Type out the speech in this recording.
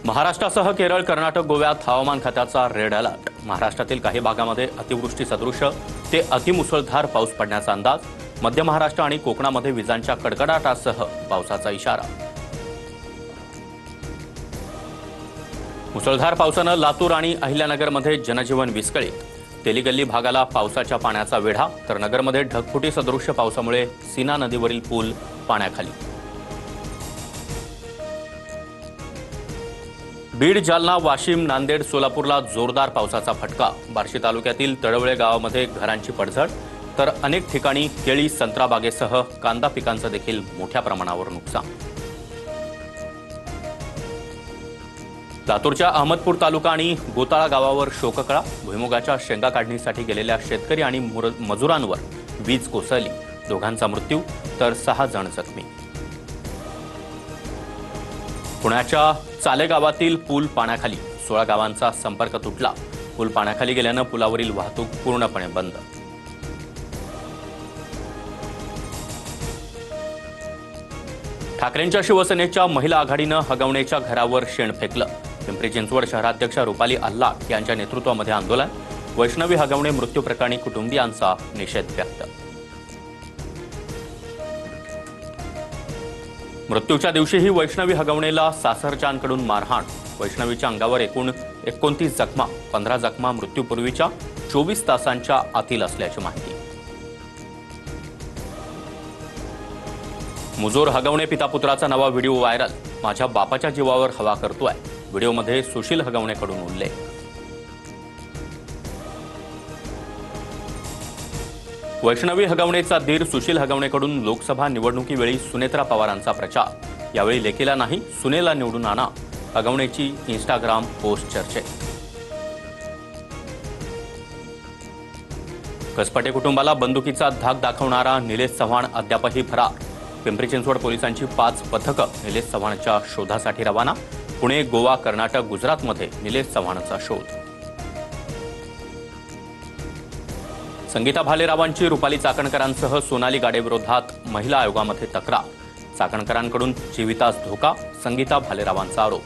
महाराष्ट्रासह केरळ, कर्नाटक, गोव्यात हवामान खात्याचा रेड अलर्ट। महाराष्ट्रातील काही भागामध्ये अतिवृष्टी सदृश ते अतिमुसळधार पाऊस पडण्याचा अंदाज। मध्य महाराष्ट्र आणि कोकणामध्ये विजांच्या कडकडाटासह पावसाचा इशारा। मुसळधार पावसाने लातूर आणि अहिल्यानगरमध्ये जनजीवन विस्कळीत। तेलीगल्ली भागाला पावसाच्या पाण्याचा वेढा, तर नगरमध्ये ढगफुटी सदृश पावसामुळे सीना नदीवरील पूल पाण्याखाली। बीड, जालना, वाशिम, नांदेड, सोलापूरला जोरदार पावसाचा फटका। बार्शी तालुक्यातील तळवळे गावामध्ये घरांची पडझड, तर अनेक ठिकाणी केळी, संत्रा बागेसह कांदा पिकांचं देखील मोठ्या प्रमाणावर नुकसान। लातूरच्या अहमदपूर तालुका आणि गोताळा गावावर शोककळा। भुईमुगाच्या शेंगा काढणीसाठी गेलेल्या शेतकरी आणि मजुरांवर वीज कोसळली, दोघांचा मृत्यू तर 6 जण जखमी। पुण्याच्या चाले गावातील पूल पाण्याखाली, 16 गावांचा संपर्क तुटला। पूल पाण्याखाली गेल्यानं पुलावरील वाहतूक पूर्णपणे बंद। ठाकरेंच्या शिवसेनेच्या महिला आघाडीनं हगवणेच्या घरावर शेण फेकलं। पिंपरी चिंचवड शहराध्यक्ष रुपाली अल्लाट यांच्या नेतृत्वामध्ये आंदोलन। वैष्णवी हगवणे मृत्यू प्रकरणी कुटुंबियांचा निषेध व्यक्त। मृत्यूच्या दिवशीही वैष्णवी हगवणेला सासरच्यांकडून मारहाण। वैष्णवीच्या अंगावर एकूण 29 जखमा, 15 जखमा मृत्यूपूर्वीच्या 24 तासांच्या आतील असल्याची माहिती। मुजोर हगवणे पिता पुत्राचा नवा व्हिडिओ व्हायरल। माझ्या बापाच्या जीवावर हवा करतोय, व्हिडिओमध्ये सुशील हगवणेकडून उल्लेख। वैष्णवी हगवणेचा दीर सुशील हगवणेकडून लोकसभा निवडणुकीवेळी सुनेत्रा पवारांचा प्रचार। यावेळी लेकीला नाही, सुनेला निवडून आणा, हगवणेची इंस्टाग्राम पोस्ट चर्चेत। कसपटे कुटुंबाला बंदुकीचा धाक दाखवणारा निलेश चव्हाण अद्यापही फरार। पिंपरी चिंचवड पोलिसांची 5 पथकं निलेश चव्हाणच्या शोधासाठी रवाना। पुणे, गोवा, कर्नाटक, गुजरातमध्ये निलेश चव्हाणचा शोध। संगीता भालेरावांची रुपाली चाकणकरांसह सोनाली गाडेविरोधात महिला आयोगामध्ये तक्रार। चाकणकरांकडून जीवितास धोका, संगीता भालेरावांचा आरोप।